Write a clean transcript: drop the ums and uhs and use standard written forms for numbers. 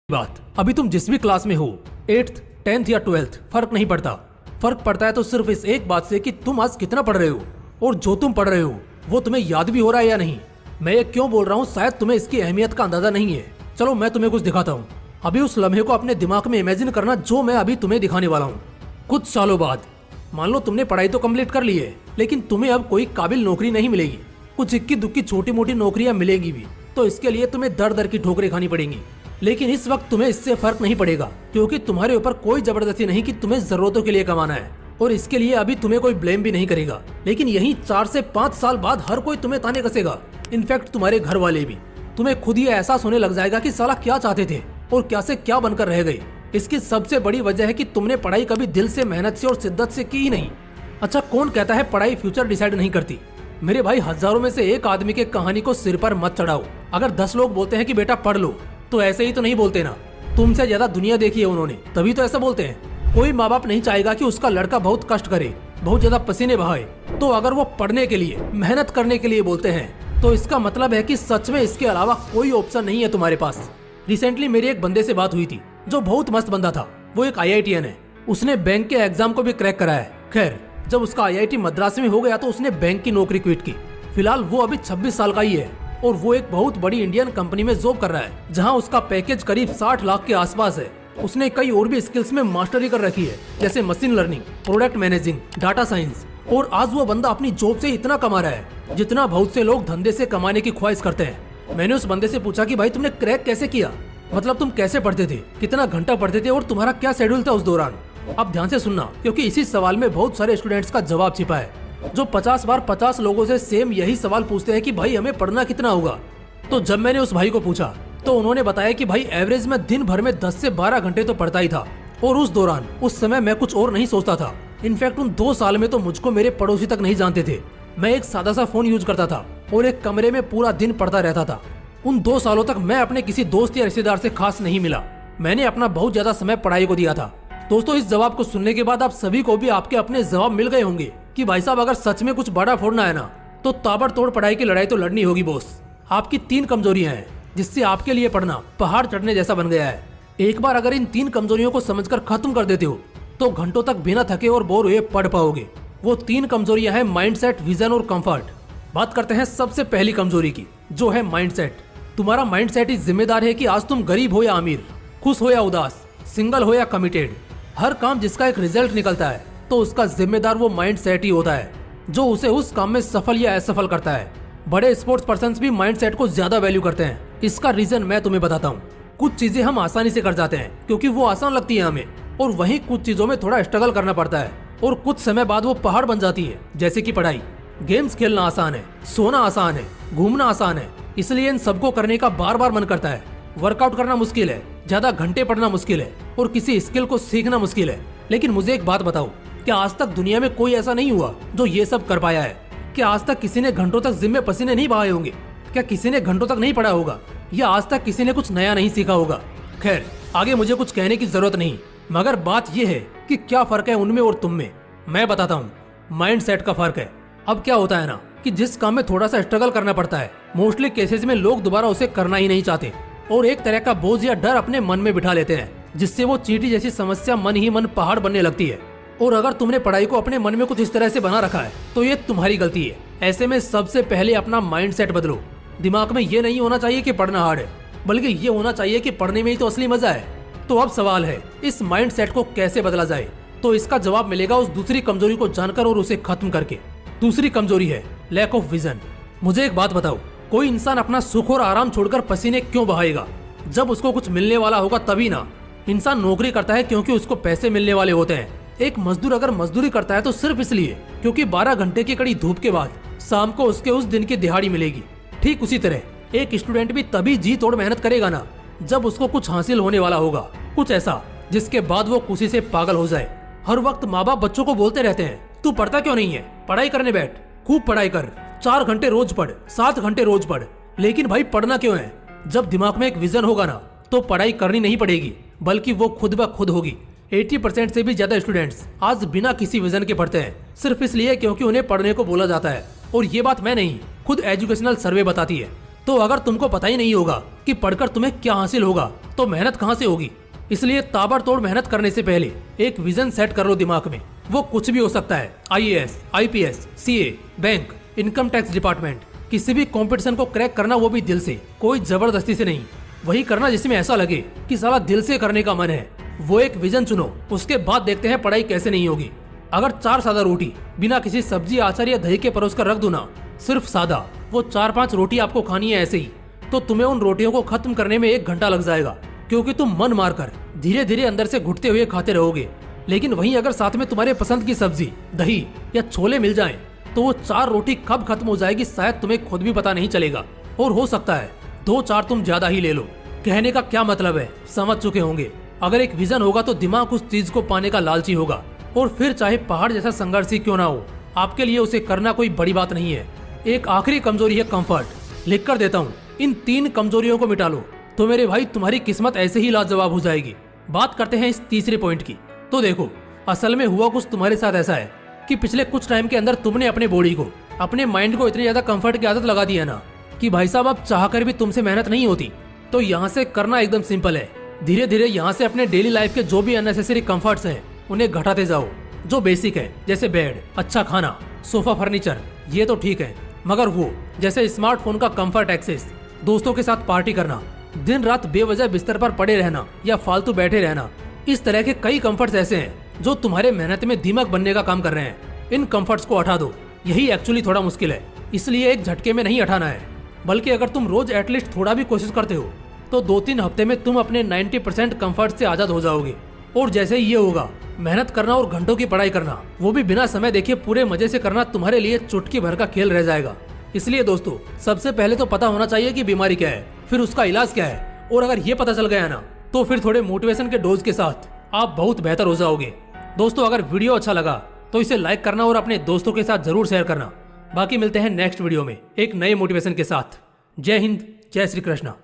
बात, अभी तुम जिस भी क्लास में हो, 8th, 10th या 12th, फर्क नहीं पड़ता। फर्क पड़ता है तो सिर्फ इस एक बात से कि तुम आज कितना पढ़ रहे हो और जो तुम पढ़ रहे हो वो तुम्हें याद भी हो रहा है या नहीं। मैं ये क्यों बोल रहा हूँ, शायद तुम्हें इसकी अहमियत का अंदाजा नहीं है। चलो मैं तुम्हें कुछ दिखाता हूँ। अभी उस लम्हे को अपने दिमाग में इमेजिन करना जो मैं अभी तुम्हें दिखाने वाला हूँ। कुछ सालों बाद मान लो तुमने पढ़ाई तो कम्प्लीट कर ली है, लेकिन तुम्हें अब कोई काबिल नौकरी नहीं मिलेगी। कुछ इक्की दुक्की छोटी मोटी नौकरियां मिलेंगी भी, तो इसके लिए तुम्हें दर दर की ठोकरें खानी पड़ेंगी। लेकिन इस वक्त तुम्हें इससे फर्क नहीं पड़ेगा, क्योंकि तुम्हारे ऊपर कोई जबरदस्ती नहीं कि तुम्हें जरूरतों के लिए कमाना है, और इसके लिए अभी तुम्हें कोई ब्लेम भी नहीं करेगा। लेकिन यही 4 से 5 साल बाद हर कोई तुम्हें ताने कसेगा, इनफैक्ट तुम्हारे घर वाले भी। तुम्हें खुद ही एहसास होने लग जाएगा कि साला क्या चाहते थे और क्या से क्या बनकर रह गए। इसकी सबसे बड़ी वजह है कि तुमने पढ़ाई कभी दिल से, मेहनत से और शिद्दत से की ही नहीं। अच्छा, कौन कहता है पढ़ाई फ्यूचर डिसाइड नहीं करती? मेरे भाई, हजारों में से एक आदमी के कहानी को सिर पर मत चढ़ाओ। अगर 10 लोग बोलते हैं कि बेटा पढ़ लो, तो ऐसे ही तो नहीं बोलते ना। तुमसे ज्यादा दुनिया देखी है उन्होंने, तभी तो ऐसा बोलते हैं। कोई माँ बाप नहीं चाहेगा कि उसका लड़का बहुत कष्ट करे, बहुत ज्यादा पसीने बहाए। तो अगर वो पढ़ने के लिए, मेहनत करने के लिए बोलते हैं, तो इसका मतलब है कि सच में इसके अलावा कोई ऑप्शन नहीं है तुम्हारे पास। रिसेंटली मेरी एक बंदे से बात हुई थी जो बहुत मस्त बंदा था। वो एक IITian है। उसने बैंक के एग्जाम को भी क्रैक करा है। खैर, जब उसका IIT मद्रास में हो गया तो उसने बैंक की नौकरी क्विट की। फिलहाल वो अभी 26 साल का ही है और वो एक बहुत बड़ी इंडियन कंपनी में जॉब कर रहा है, जहां उसका पैकेज करीब 60 लाख के आसपास है। उसने कई और भी स्किल्स में मास्टरी कर रखी है, जैसे machine learning, product managing, data science. और आज वो बंदा अपनी जॉब से इतना कमा रहा है जितना बहुत से लोग धंधे से कमाने की ख्वाहिश करते हैं। मैंने उस बंदे से पूछा कि भाई तुमने क्रैक कैसे किया, मतलब तुम कैसे पढ़ते थे, कितना घंटा पढ़ते थे और तुम्हारा क्या शेड्यूल था उस दौरान। अब ध्यान से सुनना, क्योंकि इसी सवाल में बहुत सारे स्टूडेंट्स का जवाब छिपा है, जो 50 बार 50 लोगों से सेम यही सवाल पूछते हैं कि भाई हमें पढ़ना कितना होगा। तो जब मैंने उस भाई को पूछा तो उन्होंने बताया कि भाई एवरेज में दिन भर में 10 से 12 घंटे तो पढ़ता ही था, और उस दौरान उस समय मैं कुछ और नहीं सोचता था। इनफैक्ट उन 2 साल में तो मुझको मेरे पड़ोसी तक नहीं जानते थे। मैं एक सादा सा फोन यूज करता था और एक कमरे में पूरा दिन पढ़ता रहता था। उन 2 सालों तक मैं अपने किसी दोस्त या रिश्तेदार से खास नहीं मिला। मैंने अपना बहुत ज्यादा समय पढ़ाई को दिया था। दोस्तों, इस जवाब को सुनने के बाद आप सभी को भी आपके अपने जवाब मिल गए होंगे कि भाई साहब, अगर सच में कुछ बड़ा फोड़ना है ना, तो ताबड़तोड़ पढ़ाई की लड़ाई तो लड़नी होगी बॉस। आपकी 3 कमजोरियां हैं जिससे आपके लिए पढ़ना पहाड़ चढ़ने जैसा बन गया है। एक बार अगर इन 3 कमजोरियों को समझकर खत्म कर देते हो तो घंटों तक बिना थके और बोर हुए पढ़ पाओगे। वो 3 कमजोरियां हैं माइंडसेट, विजन और कंफर्ट। बात करते हैं सबसे पहली कमजोरी की, जो है माइंडसेट। तुम्हारा माइंडसेट ही जिम्मेदार है कि आज तुम गरीब हो या अमीर, खुश हो या उदास, सिंगल हो या कमिटेड। हर काम जिसका एक रिजल्ट निकलता है तो उसका जिम्मेदार वो माइंडसेट ही होता है, जो उसे उस काम में सफल या असफल करता है। बड़े स्पोर्ट्स पर्सन्स भी माइंडसेट को ज्यादा वैल्यू करते हैं। इसका रीजन मैं तुम्हें बताता हूँ। कुछ चीजें हम आसानी से कर जाते हैं क्योंकि वो आसान लगती है हमें, और वहीं कुछ चीजों में थोड़ा स्ट्रगल करना पड़ता है और कुछ समय बाद वो पहाड़ बन जाती है, जैसे कि पढ़ाई। गेम्स खेलना आसान है, सोना आसान है, घूमना आसान है, इसलिए इन सबको करने का बार बार मन करता है। वर्कआउट करना मुश्किल है, ज्यादा घंटे पढ़ना मुश्किल है, और किसी स्किल को सीखना मुश्किल है। लेकिन मुझे एक बात बताओ, क्या आज तक दुनिया में कोई ऐसा नहीं हुआ जो ये सब कर पाया है? क्या आज तक किसी ने घंटों तक जिम में पसीने नहीं बहाए होंगे? क्या किसी ने घंटों तक नहीं पढ़ा होगा? या आज तक किसी ने कुछ नया नहीं सीखा होगा? खैर, आगे मुझे कुछ कहने की जरूरत नहीं, मगर बात यह है कि क्या फर्क है उनमें और तुम में। मैं बताता हूँ, माइंड सेट का फर्क है। अब क्या होता है ना कि जिस काम में थोड़ा सा स्ट्रगल करना पड़ता है, मोस्टली केसेस में लोग दोबारा उसे करना ही नहीं चाहते और एक तरह का बोझ या डर अपने मन में बिठा लेते हैं, जिससे वो चींटी जैसी समस्या मन ही मन पहाड़ बनने लगती है। और अगर तुमने पढ़ाई को अपने मन में कुछ इस तरह से बना रखा है तो ये तुम्हारी गलती है। ऐसे में सबसे पहले अपना माइंडसेट बदलो। दिमाग में ये नहीं होना चाहिए कि पढ़ना हार्ड है, बल्कि ये होना चाहिए कि पढ़ने में ही तो असली मजा है। तो अब सवाल है, इस माइंडसेट को कैसे बदला जाए? तो इसका जवाब मिलेगा उस दूसरी कमजोरी को जानकर और उसे खत्म करके। दूसरी कमजोरी है लैक ऑफ विजन। मुझे एक बात बताओ, कोई इंसान अपना सुख और आराम छोड़कर पसीने क्यों बहाएगा? जब उसको कुछ मिलने वाला होगा तभी ना। इंसान नौकरी करता है क्योंकि उसको पैसे मिलने वाले होते हैं। एक मजदूर अगर मजदूरी करता है तो सिर्फ इसलिए क्योंकि 12 घंटे की कड़ी धूप के बाद शाम को उसके उस दिन की दिहाड़ी मिलेगी। ठीक उसी तरह एक स्टूडेंट भी तभी जी तोड़ मेहनत करेगा ना, जब उसको कुछ हासिल होने वाला होगा, कुछ ऐसा जिसके बाद वो खुशी से पागल हो जाए। हर वक्त माँ बाप बच्चों को बोलते रहते हैं, तू पढ़ता क्यों नहीं है, पढ़ाई करने बैठ, खूब पढ़ाई कर, 4 घंटे रोज पढ़, 7 घंटे रोज पढ़। लेकिन भाई पढ़ना क्यों है? जब दिमाग में एक विजन होगा ना, तो पढ़ाई करनी नहीं पड़ेगी, बल्कि वो खुद ब खुद होगी। 80% से भी ज्यादा स्टूडेंट्स आज बिना किसी विजन के पढ़ते हैं, सिर्फ इसलिए क्योंकि उन्हें पढ़ने को बोला जाता है। और ये बात मैं नहीं, खुद एजुकेशनल सर्वे बताती है। तो अगर तुमको पता ही नहीं होगा कि पढ़कर तुम्हें क्या हासिल होगा, तो मेहनत कहाँ से होगी। इसलिए ताबड़तोड़ मेहनत करने से पहले एक विजन सेट कर लो दिमाग में। वो कुछ भी हो सकता है, IAS, IPS, CA, bank, income tax department, किसी भी कंपटीशन को क्रैक करना, वो भी दिल से, कोई जबरदस्ती से नहीं। वही करना जिसमें ऐसा लगे कि साला दिल से करने का मन है। वो एक विजन चुनो, उसके बाद देखते हैं पढ़ाई कैसे नहीं होगी। अगर 4 सादा रोटी बिना किसी सब्जी, अचार या दही के परोस कर रख दूं ना, सिर्फ सादा, वो 4-5 रोटी आपको खानी है ऐसे ही, तो तुम्हें उन रोटियों को खत्म करने में 1 घंटा लग जाएगा, क्योंकि तुम मन मारकर धीरे धीरे अंदर से घुटते हुए खाते रहोगे। लेकिन वहीं अगर साथ में तुम्हारे पसंद की सब्जी, दही या छोले मिल जाएं, तो वो 4 रोटी कब खत्म हो जाएगी शायद तुम्हें खुद भी पता नहीं चलेगा। और हो सकता है 2-4 तुम ज्यादा ही ले लो। कहने का क्या मतलब है, समझ चुके होंगे। अगर एक विजन होगा तो दिमाग उस चीज को पाने का लालची होगा, और फिर चाहे पहाड़ जैसा संघर्ष ही क्यों ना हो, आपके लिए उसे करना कोई बड़ी बात नहीं है। एक आखिरी कमजोरी है कंफर्ट। लिख कर देता हूँ, इन 3 कमजोरियों को मिटा लो तो मेरे भाई तुम्हारी किस्मत ऐसे ही लाजवाब हो जाएगी। बात करते हैं इस तीसरे पॉइंट की। तो देखो, असल में हुआ कुछ तुम्हारे साथ ऐसा है कि पिछले कुछ टाइम के अंदर तुमने अपने बॉडी को, अपने माइंड को इतनी ज्यादा कंफर्ट की आदत लगा दी है ना, कि भाई साहब अब चाहकर भी तुमसे मेहनत नहीं होती। तो यहाँ से करना एकदम सिंपल है। धीरे धीरे यहाँ से अपने डेली लाइफ के जो भी अननेसेसरी कंफर्ट्स हैं उन्हें घटाते जाओ। जो बेसिक है जैसे बेड, अच्छा खाना, सोफा, फर्नीचर, ये तो ठीक है, मगर वो जैसे स्मार्टफोन का कंफर्ट एक्सेस, दोस्तों के साथ पार्टी करना, दिन रात बेवजह बिस्तर पर पड़े रहना या फालतू बैठे रहना, इस तरह के कई कंफर्ट्स ऐसे हैं जो तुम्हारे मेहनत में दीमक बनने का काम कर रहे हैं। इन कंफर्ट्स को हटा दो। यही एक्चुअली थोड़ा मुश्किल है, इसलिए एक झटके में नहीं हटाना है, बल्कि अगर तुम रोज एटलीस्ट थोड़ा भी कोशिश करते हो तो 2-3 हफ्ते में तुम अपने 90% कंफर्ट से आजाद हो जाओगे। और जैसे ही ये होगा, मेहनत करना और घंटों की पढ़ाई करना, वो भी बिना समय देखे पूरे मजे से करना, तुम्हारे लिए चुटकी भर का खेल रह जाएगा। इसलिए दोस्तों, सबसे पहले तो पता होना चाहिए कि बीमारी क्या है, फिर उसका इलाज क्या है, और अगर ये पता चल गया ना, तो फिर थोड़े मोटिवेशन के डोज के साथ आप बहुत बेहतर हो जाओगे। दोस्तों, अगर वीडियो अच्छा लगा तो इसे लाइक करना और अपने दोस्तों के साथ जरूर शेयर करना। बाकी मिलते हैं नेक्स्ट वीडियो में एक नए मोटिवेशन के साथ। जय हिंद, जय श्री कृष्णा।